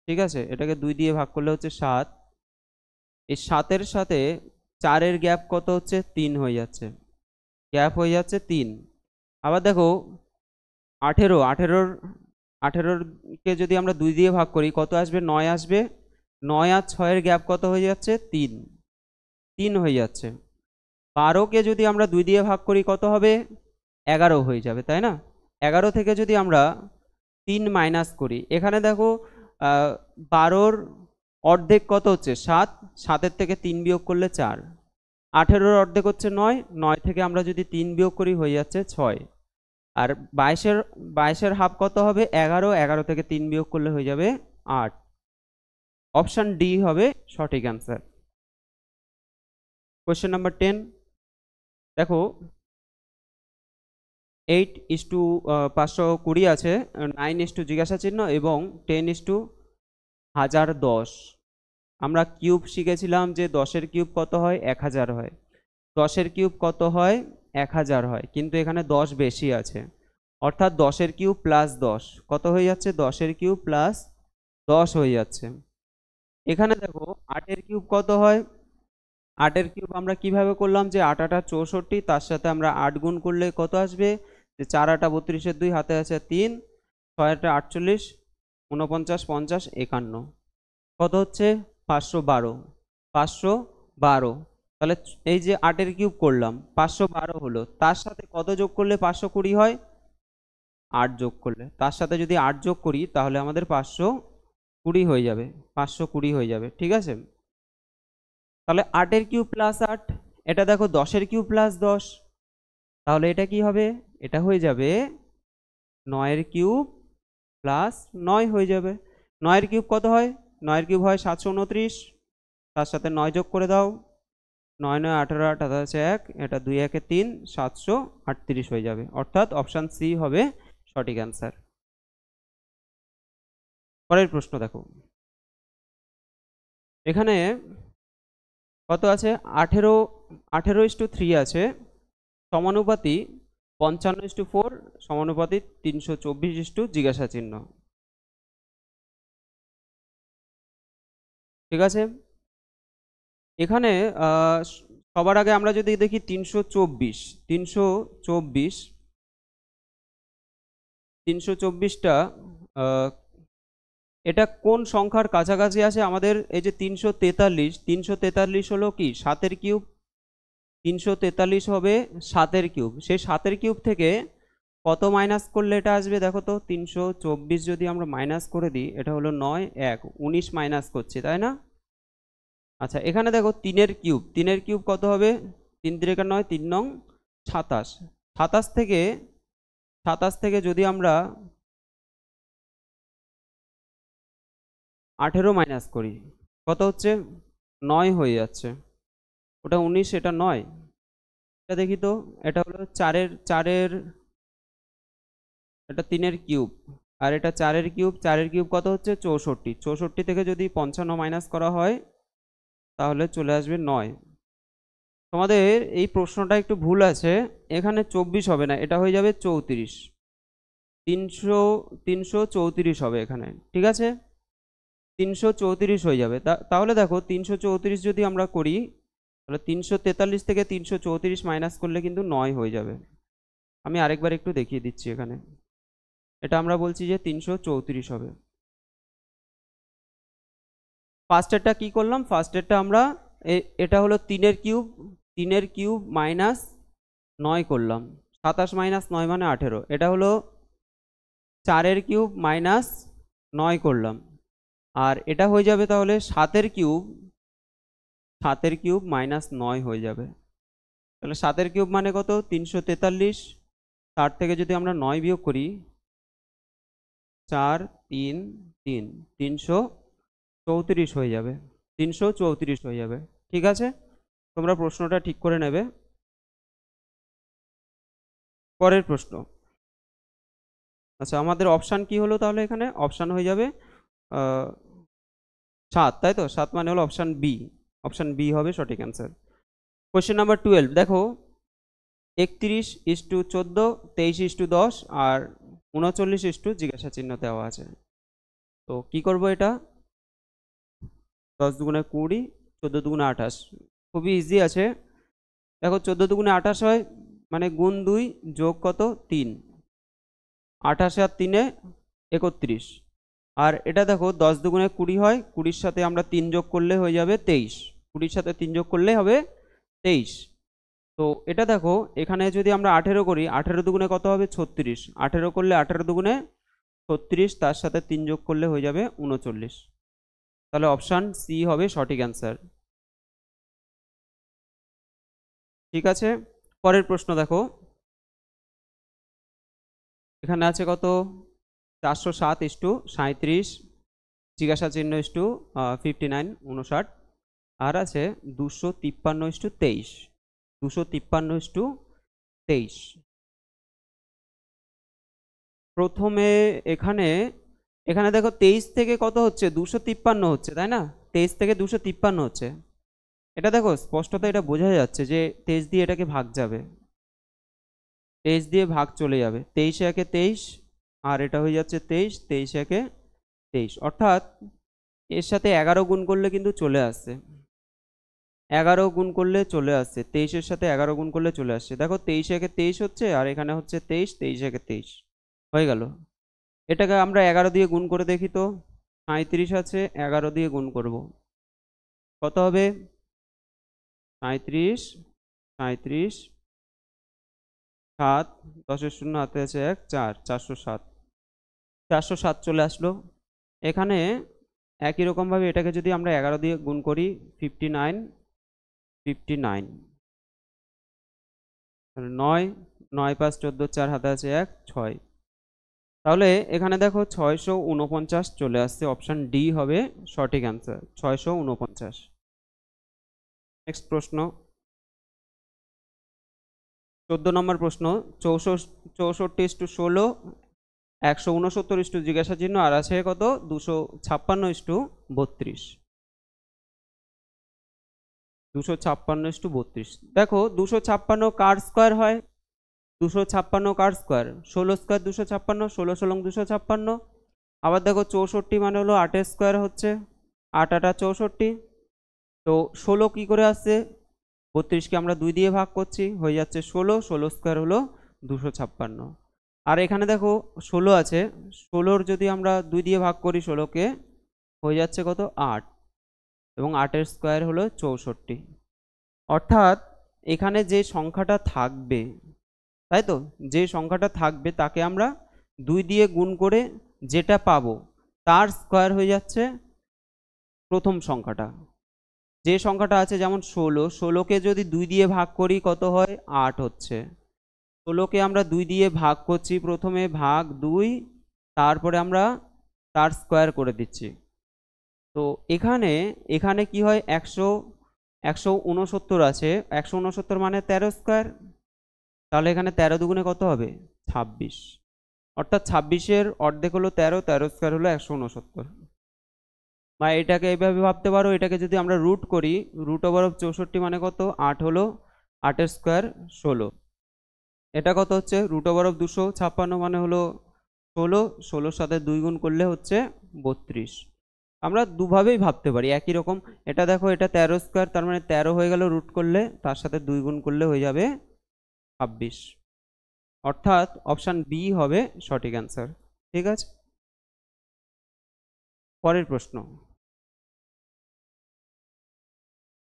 ঠিক আছে, এটাকে 2 দিয়ে ভাগ করলে হচ্ছে 7। এই 7-এর সাথে 4-এর গ্যাপ কত হচ্ছে? 3 হয়ে যাচ্ছে, গ্যাপ হয়ে যাচ্ছে 3। আবার দেখো 18কে যদি আমরা 2 দিয়ে ভাগ করি কত আসবে? 9 আসবে। 9 আর 6-এর গ্যাপ কত হয়ে যাচ্ছে? 3 হয়ে যাচ্ছে। 12কে যদি আমরা 2 দিয়ে ভাগ করি কত হবে? 11 হয়ে যাবে, তাই না? 11 থেকে যদি আমরা 3 মাইনাস করি, এখানে দেখো 12-র অর্ধেক কত হচ্ছে? 7, 7-এর থেকে 3 বিয়োগ করলে 4। 18-র অর্ধেক হচ্ছে 9, 9 থেকে আমরা যদি 3 বিয়োগ করি হয়ে যাচ্ছে 6। আর 22-এর হাফ কত হবে? 11, 11 থেকে 3 বিয়োগ করলে হয়ে যাবে 8। অপশন ডি হবে সঠিক অ্যান্সার। কোয়েশ্চেন নাম্বার 10, দেখো 8:520 আছে, 9 জিজ্ঞাসা চিহ্ন এবং 10:1010। আমরা কিউব শিখেছিলাম যে 10-এর কিউব কত হয়? 1000 হয়। 10-এর কিউব কত হয়? 1000 হয়, কিন্তু এখানে 10 বেশি আছে, অর্থাৎ 10-এর কিউব প্লাস 10 কত হয়ে যাচ্ছে? 10-এর কিউব প্লাস 10 হয়ে যাচ্ছে। এখানে দেখো 8-এর কিউব কত হয়? 8-এর কিউব আমরা কিভাবে করলাম? যে 8 8 64, তার সাথে আমরা 8 গুণ করলে কত আসবে? যে 4 8 32, 2 হাতে আছে 3, 6 8 48, 49, 50, 51, কত হচ্ছে? 512। 512। তাহলে এই যে 8-এর কিউব করলাম, 512 হলো, তার সাথে কত যোগ করলে 520 হয়? 8 যোগ করলে। তার সাথে যদি 8 যোগ করি তাহলে আমাদের 520 হয়ে যাবে, 520 হয়ে যাবে, ঠিক আছে। তাহলে 8-এর কিউব প্লাস 8, এটা দেখো 10-এর কিউব প্লাস 10, তাহলে এটা কি হবে? এটা হয়ে যাবে 9-এর কিউব প্লাস 9 হয়ে যাবে। 9-এর কিউব কত হয়? 9-এর কিউব হয় 729, তার সাথে 9 যোগ করে দাও, 9 9 18, 8 হাতে আছে 1, এটা 2 1 3, 738 হয়ে যাবে, অর্থাৎ অপশান সি হবে সঠিক অ্যান্সার। পরের প্রশ্ন দেখো, এখানে কত আছে? 18:3 আছে, সমানুপাতি 55:4, সমানুপাতি 324 জিজ্ঞাসা চিহ্ন, ঠিক আছে। এখানে সবার আগে আমরা যদি দেখি 324টা এটা কোন সংখ্যার কাছাকাছি আছে? আমাদের এই যে 343 হলো কি 7-এর কিউব, 343 হবে 7-এর কিউব। সেই 7-এর কিউব থেকে কত মাইনাস করলে এটা আসবে? দেখো তো 324 যদি আমরা মাইনাস করে দিই, এটা হলো 9 1 19 মাইনাস করছি, তাই না? আচ্ছা, এখানে দেখো 3-এর কিউব কত হবে? 3 3 9, 3 নং 27। 27 থেকে যদি আমরা 18 মাইনাস করি কত হচ্ছে? 9 হয়ে যাচ্ছে। ওটা 19, এটা 9। এটা দেখি তো, এটা হলো 4-এর এটা 3-এর কিউব, আর এটা 4-এর কিউব। 4-এর কিউব কত হচ্ছে? 64। 64 থেকে যদি 55 মাইনাস করা হয় তাহলে চলে আসবে 9। তোমাদের এই প্রশ্নটা একটু ভুল আছে, এখানে 24 হবে না, এটা হয়ে যাবে 34। 334 হবে এখানে, ঠিক আছে, 334 হয়ে যাবে। তাহলে দেখো 334 যদি আমরা করি, তাহলে 343 থেকে 334 মাইনাস করলে কিন্তু 9 হয়ে যাবে। আমি আরেকবার একটু দেখিয়ে দিচ্ছি এখানে, এটা আমরা বলছি যে 334 হবে। ফার্স্টেরটা কি করলাম? ফার্স্টেরটা আমরা এটা হলো 3-এর কিউব মাইনাস 9 করলাম, 27 মাইনাস 9 মানে 18। এটা হলো 4-এর কিউব মাইনাস 9 করলাম, আর এটা হয়ে যাবে তাহলে 7-এর কিউব 7 কিউব মাইনাস 9 হয়ে যাবে। তাহলে 7 কিউব মানে কত? 343। 60 থেকে যদি আমরা 9 বিয়োগ করি, 4 3 3, 334 হয়ে যাবে। 334 হয়ে যাবে। ঠিক আছে, তোমরা প্রশ্নটা ঠিক করে নেবে। পরের প্রশ্ন। আচ্ছা, আমাদের অপশান কি হলো তাহলে? এখানে অপশান হয়ে যাবে 7, তাই তো? 7 মানে হলো অপশান বি। অপশান বি হবে সঠিক অ্যান্সার। কোয়েশ্চেন নাম্বার 12 দেখো, 31:14, 23:10 আর 39 জিজ্ঞাসা চিহ্ন দেওয়া আছে। তো কি করব এটা? 10 দুগুণে 20, 14 দুগুণে 28। খুবই ইজি আছে। দেখো 14 দুগুণে 28 হয়, মানে গুণ 2 যোগ কত? 3। 28 আর 3 31। আর এটা দেখো 10 দুগুণে 20 হয়, 20-র সাথে আমরা 3 যোগ করলে হয়ে যাবে 23। 20-র সাথে 3 যোগ করলে হবে 23। তো এটা দেখো, এখানে যদি আমরা 18 করি, 18 দুগুণে কত হবে? 36। 18 করলে 18 দুগুণে 36, তার সাথে 3 যোগ করলে হয়ে যাবে 39। তাহলে অপশান সি হবে সঠিক অ্যান্সার। ঠিক আছে, পরের প্রশ্ন দেখো। এখানে আছে কত? 407:37, জিজ্ঞাসা চিহ্ন 59 59। আর আছে 253:23। 253:23। প্রথমে এখানে এখানে দেখো 23 থেকে কত হচ্ছে? 253 হচ্ছে, তাই না? 23 থেকে 253 হচ্ছে। এটা দেখো স্পষ্টত এটা বোঝা যাচ্ছে যে 23 দিয়ে এটাকে ভাগ যাবে, 23 দিয়ে ভাগ চলে যাবে। 23 একে 23, আর এটা হয়ে যাচ্ছে 23, 23 একে 23, অর্থাৎ এর সাথে 11 গুণ করলে কিন্তু চলে আসছে। 11 গুণ করলে চলে আসছে, 23-এর সাথে 11 গুণ করলে চলে আসছে। দেখো 23 একে 23 হচ্ছে, আর এখানে হচ্ছে 23, 23 একে 23 হয়ে গেল। এটাকে আমরা 11 দিয়ে গুণ করে দেখি তো। 37 আছে, 11 দিয়ে গুণ করব, কত হবে? 37, 37, 7, 10-এর শূন্য হাতে আছে 1, 4, 407। 407 চলে আসলো। এখানে একই রকমভাবে এটাকে যদি আমরা 11 দিয়ে গুণ করি, 59, 59, 9, 9 5 14, 4 হাতে আছে 1, 6। তাহলে এখানে দেখো 649 চলে আসছে। অপশান ডি হবে সঠিক অ্যান্সার, 649। নেক্সট প্রশ্ন, 14 নম্বর প্রশ্ন। 64:16, 169 জিজ্ঞাসা চিহ্ন, আর আছে কত? 256:32। 256:32। দেখো 256 কার স্কোয়ার হয়? 256 কার স্কোয়ার? 16 স্কোয়ার 256, 16 16 256। আবার দেখো 64 মানে হলো 8-এর স্কোয়ার হচ্ছে, 8 8 64। তো 16 কি করে আসছে? 32কে আমরা 2 দিয়ে ভাগ করছি, হয়ে যাচ্ছে 16, 16 স্কোয়ার হলো 256। আর এখানে দেখো 16 আছে, 16-র যদি আমরা 2 দিয়ে ভাগ করি 16কে, হয়ে যাচ্ছে কত? 8, এবং 8-এর স্কোয়ার হলো 64। অর্থাৎ এখানে যে সংখ্যাটা থাকবে, তাই তো, যে সংখ্যাটা থাকবে তাকে আমরা 2 দিয়ে গুণ করে যেটা পাবো তার স্কোয়ার হয়ে যাচ্ছে প্রথম সংখ্যাটা। যে সংখ্যাটা আছে, যেমন 16, 16কে যদি 2 দিয়ে ভাগ করি কত হয়? 8 হচ্ছে। 16কে আমরা 2 দিয়ে ভাগ করছি, প্রথমে ভাগ 2, তারপরে আমরা তার স্কোয়ার করে দিচ্ছি। তো এখানে এখানে কি হয়? 169 আছে, 169 মানে 13 স্কোয়ার। তাহলে এখানে 13 দুগুণে কত হবে? 26। অর্থাৎ 26-এর অর্ধেক হলো 13, 13 স্কোয়ার হলো 169। বা এটাকে এইভাবে ভাবতে পারো, এটাকে যদি আমরা রুট করি, √64 মানে কত? 8 হলো, 8-এর স্কোয়ার 16। এটা কত হচ্ছে? √256 মানে হলো 16, 16-র সাথে 2 গুণ করলে হচ্ছে 32। আমরা দুভাবেই ভাবতে পারি একই রকম। এটা দেখো, এটা 13 স্কোয়ার, তার মানে 13 হয়ে গেল রুট করলে, তার সাথে 2 গুণ করলে হয়ে যাবে 26। অর্থাৎ অপশান বি হবে সঠিক অ্যান্সার। ঠিক আছে, পরের প্রশ্ন।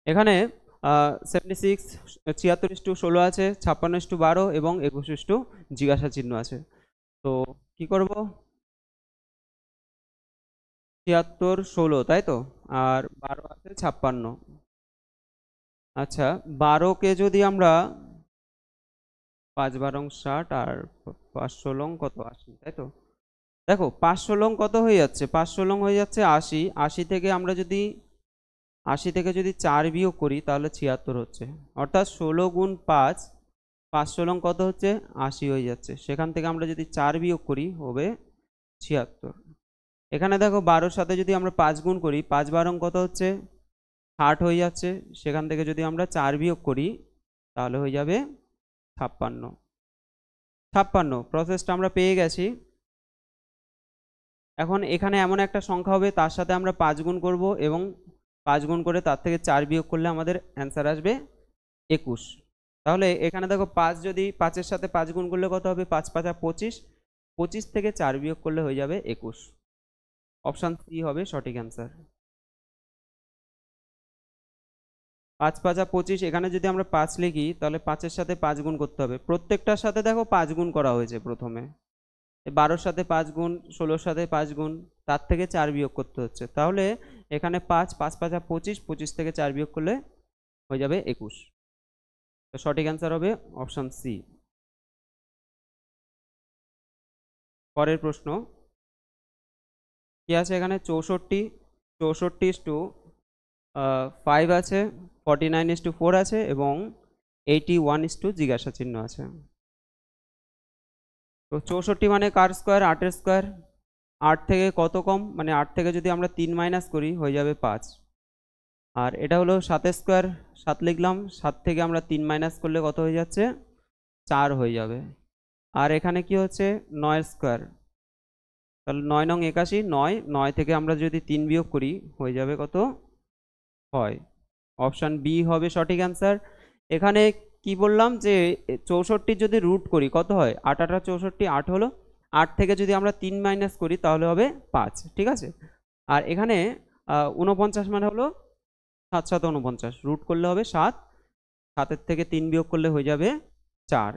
এখানে 76, 76:16 আছে, 56:12 এবং 21 জিজ্ঞাসা চিহ্ন আছে। তো কি করব? 76 16, তাই তো, আর 12 আছে 56। আচ্ছা, 12কে যদি আমরা 5 12 60 আর 5 16 কত 80, তাই তো? দেখো 5 16 কত হয়ে যাচ্ছে, 5 16 হয়ে যাচ্ছে 80। 80 থেকে যদি 4 বিয়োগ করি তাহলে 76 হচ্ছে। অর্থাৎ 16 গুণ 5, 5 16 কত হচ্ছে 80 হয়ে যাচ্ছে। সেখান থেকে আমরা যদি 4 বিয়োগ করি হবে 76। এখানে দেখো 12-র সাথে যদি আমরা 5 গুণ করি, 5 12 কত হচ্ছে 60 হয়ে যাচ্ছে। সেখান থেকে যদি আমরা 4 বিয়োগ করি তাহলে হয়ে যাবে 56। 56 প্রসেসটা আমরা পেয়ে গেছি। এখন এখানে এমন একটা সংখ্যা হবে, তার সাথে আমরা 5 গুণ করব এবং 5 গুণ করে তার থেকে 4 বিয়োগ করলে আমাদের অ্যান্সার আসবে 21। তাহলে এখানে দেখো 5 যদি 5-এর সাথে 5 গুণ করলে কত হবে, 5 5 25, 25 থেকে 4 বিয়োগ করলে হয়ে যাবে 21। অপশান সি হবে সঠিক অ্যান্সার। 5 5 25, এখানে যদি আমরা 5 লিখি তাহলে 5-এর সাথে 5 গুণ করতে হবে। প্রত্যেকটার সাথে দেখো 5 গুণ করা হয়েছে প্রথমে। 12-র সাথে 5 গুণ, 16-র সাথে 5 গুণ, তার থেকে 4 বিয়োগ করতে হচ্ছে। তাহলে এখানে 5 5 5 25, 25 থেকে 4 বিয়োগ করলে হয়ে যাবে 21। তো সঠিক অ্যান্সার হবে অপশান সি। পরের প্রশ্ন কি আছে এখানে, 64 5 আছে, 49:4 আছে এবং 81 জিজ্ঞাসা চিহ্ন আছে। তো 64 মানে কার স্কোয়ার, 8-এর স্কোয়ার। 8 থেকে কত কম, মানে 8 থেকে যদি আমরা 3 মাইনাস করি হয়ে যাবে 5। আর এটা হলো 7-এর স্কোয়ার, 7 লিখলাম, 7 থেকে আমরা 3 মাইনাস করলে কত হয়ে যাচ্ছে 4 হয়ে যাবে। আর এখানে কি হচ্ছে 9-এর স্কোয়ার, তাহলে 9 নং 81, 9 থেকে আমরা যদি 3 বিয়োগ করি হয়ে যাবে কত 6। অপশান বি হবে সঠিক অ্যান্সার। এখানে কি বললাম যে 64 যদি রুট করি কত হয়, 8 8 64, 8 হলো। 8 থেকে যদি আমরা 3 মাইনাস করি তাহলে হবে 5, ঠিক আছে। আর এখানে 49 মানে হলো 7 7 49, রুট করলে হবে 7, 7-এর থেকে 3 বিয়োগ করলে হয়ে যাবে 4,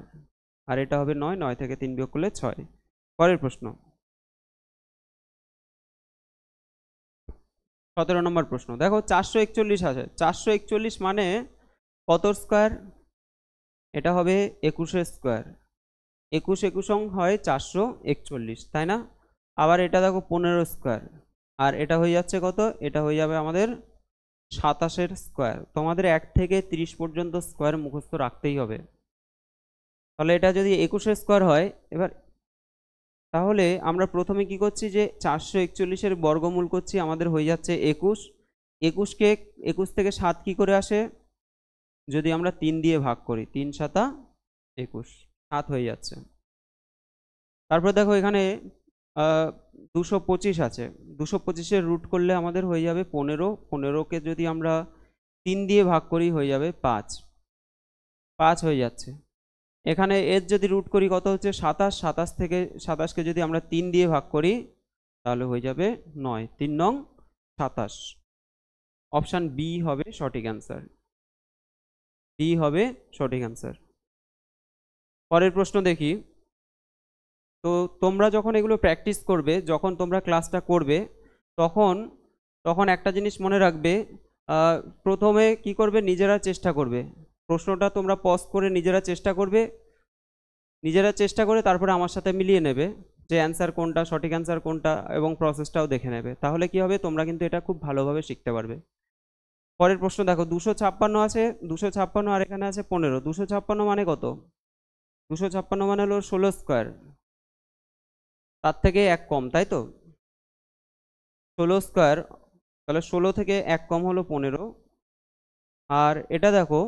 আর এটা হবে 9, 9 থেকে 3 বিয়োগ করলে 6। পরের প্রশ্ন 17 নম্বর প্রশ্ন। দেখো 441 আছে, 441 মানে কত স্কোয়ার, এটা হবে 21-এর স্কোয়ার। 21 21 হয় 441, তাই না? আবার এটা দেখো 15 স্কোয়ার, আর এটা হয়ে যাচ্ছে কত, এটা হয়ে যাবে আমাদের 27-এর স্কোয়ার। তোমাদের 1 থেকে 30 পর্যন্ত স্কোয়ার মুখস্থ রাখতেই হবে। তাহলে এটা যদি 21-এর স্কোয়ার হয়, এবার তাহলে আমরা প্রথমে কি করছি যে 441-এর বর্গমূল করছি, আমাদের হয়ে যাচ্ছে 21। 21কে 21 থেকে 7 কি করে আসে, যদি আমরা 3 দিয়ে ভাগ করি, 3 7 21, 7 হয়ে যাচ্ছে। তারপর দেখো এখানে 225 আছে, 225-এর রুট করলে আমাদের হয়ে যাবে 15। 15কে যদি আমরা 3 দিয়ে ভাগ করি হয়ে যাবে 5, 5 হয়ে যাচ্ছে। এখানে এর যদি রুট করি কত হচ্ছে 27, 27কে যদি আমরা 3 দিয়ে ভাগ করি তাহলে হয়ে যাবে 9, 3 নং 27। অপশান বি হবে সঠিক অ্যান্সার, বি হবে সঠিক অ্যান্সার। পরের প্রশ্ন দেখি। তো তোমরা যখন এগুলো প্র্যাকটিস করবে, যখন তোমরা ক্লাসটা করবে, তখন তখন একটা জিনিস মনে রাখবে, প্রথমে কি করবে, নিজেরা চেষ্টা করবে, প্রশ্নটা তোমরা পজ করে নিজেরা চেষ্টা করে তারপরে আমার সাথে মিলিয়ে নেবে যে অ্যান্সার কোনটা, সঠিক অ্যান্সার কোনটা, এবং প্রসেসটাও দেখে নেবে। তাহলে কি হবে, তোমরা কিন্তু এটা খুব ভালোভাবে শিখতে পারবে। পরের প্রশ্ন দেখো, 256 আছে, 256 আর এখানে আছে 15। 256 মানে কত, 256 মানে হলো 16 স্কোয়ার, তার থেকে 1 কম, তাই তো? 16 স্কোয়ার, তাহলে 16 থেকে 1 কম হলো 15। আর এটা দেখো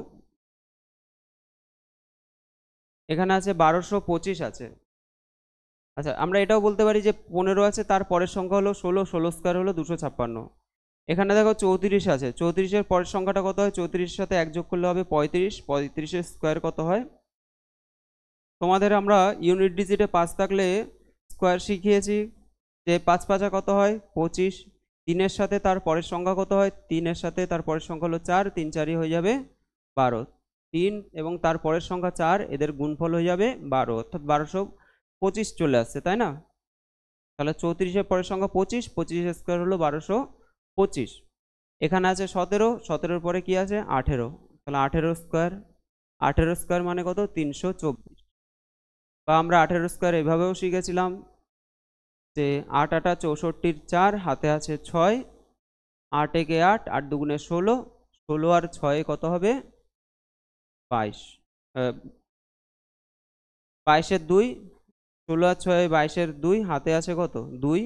এখানে আছে 1225 আছে। আচ্ছা, আমরা এটাও বলতে পারি যে 15 আছে, তার পরের সংখ্যা হলো 16, 16 স্কোয়ার হলো 256। এখানে দেখো 34 আছে, 34-এর পরের সংখ্যাটা কত হয়, 34-এর সাথে 1 যোগ করলে হবে 35, 35-এর স্কোয়ার কত হয়। তোমাদের আমরা ইউনিট ডিজিটে 5 থাকলে স্কোয়ার শিখিয়েছি, যে 5 5 কত হয় 25, 3-এর সাথে তার পরের সংখ্যা কত হয়, 3-এর সাথে তার পরের সংখ্যা হলো 4, 3 4 হয়ে যাবে 12, 3 এবং তার পরের সংখ্যা 4, এদের গুণফল হয়ে যাবে 12, অর্থাৎ 1225 চলে আসছে, তাই না? তাহলে 34-এর পরের সংখ্যা 25, 25-এর স্কোয়ার হলো 1225। এখানে আছে 17, 17-এর পরে কি আছে 18, তাহলে 18 স্কোয়ার মানে কত? 324। বা আমরা 18 স্কোয়ার এভাবেও শিখেছিলাম যে 8 8 64 4, হাতে আছে 6, 8 একে 8, 8 দুগুণে 16, 16 আর 6 কত হবে? 22। 22-এর 2, 16 আর 6 22-এর 2, হাতে আছে কত? 2।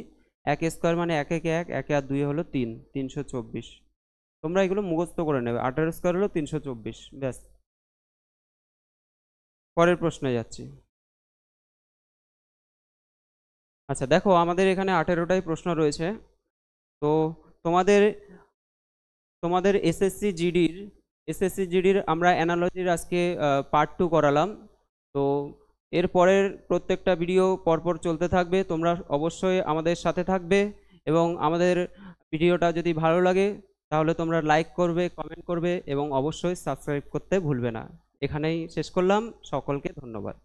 1 স্কোয়ার মানে 1 একে 1, 1 আর 2 হলো 3, 324। তোমরা এগুলো মুখস্থ করে নেবে। 18 স্কোয়ার হলো 324। ব্যাস, পরের প্রশ্নে যাচ্ছি। আচ্ছা দেখো, আমাদের এখানে 18টাই প্রশ্ন রয়েছে। তো তোমাদের তোমাদের এসএসসি জিডির আমরা অ্যানালজির আজকে পার্ট 2 করালাম। তো এর পরের প্রত্যেকটা ভিডিও পরপর চলতে থাকবে, তোমরা অবশ্যই আমাদের সাথে থাকবে। এবং আমাদের ভিডিওটা যদি ভালো লাগে তাহলে তোমরা লাইক করবে, কমেন্ট করবে এবং অবশ্যই সাবস্ক্রাইব করতে ভুলবে না। এখানেই শেষ করলাম। সকলকে ধন্যবাদ।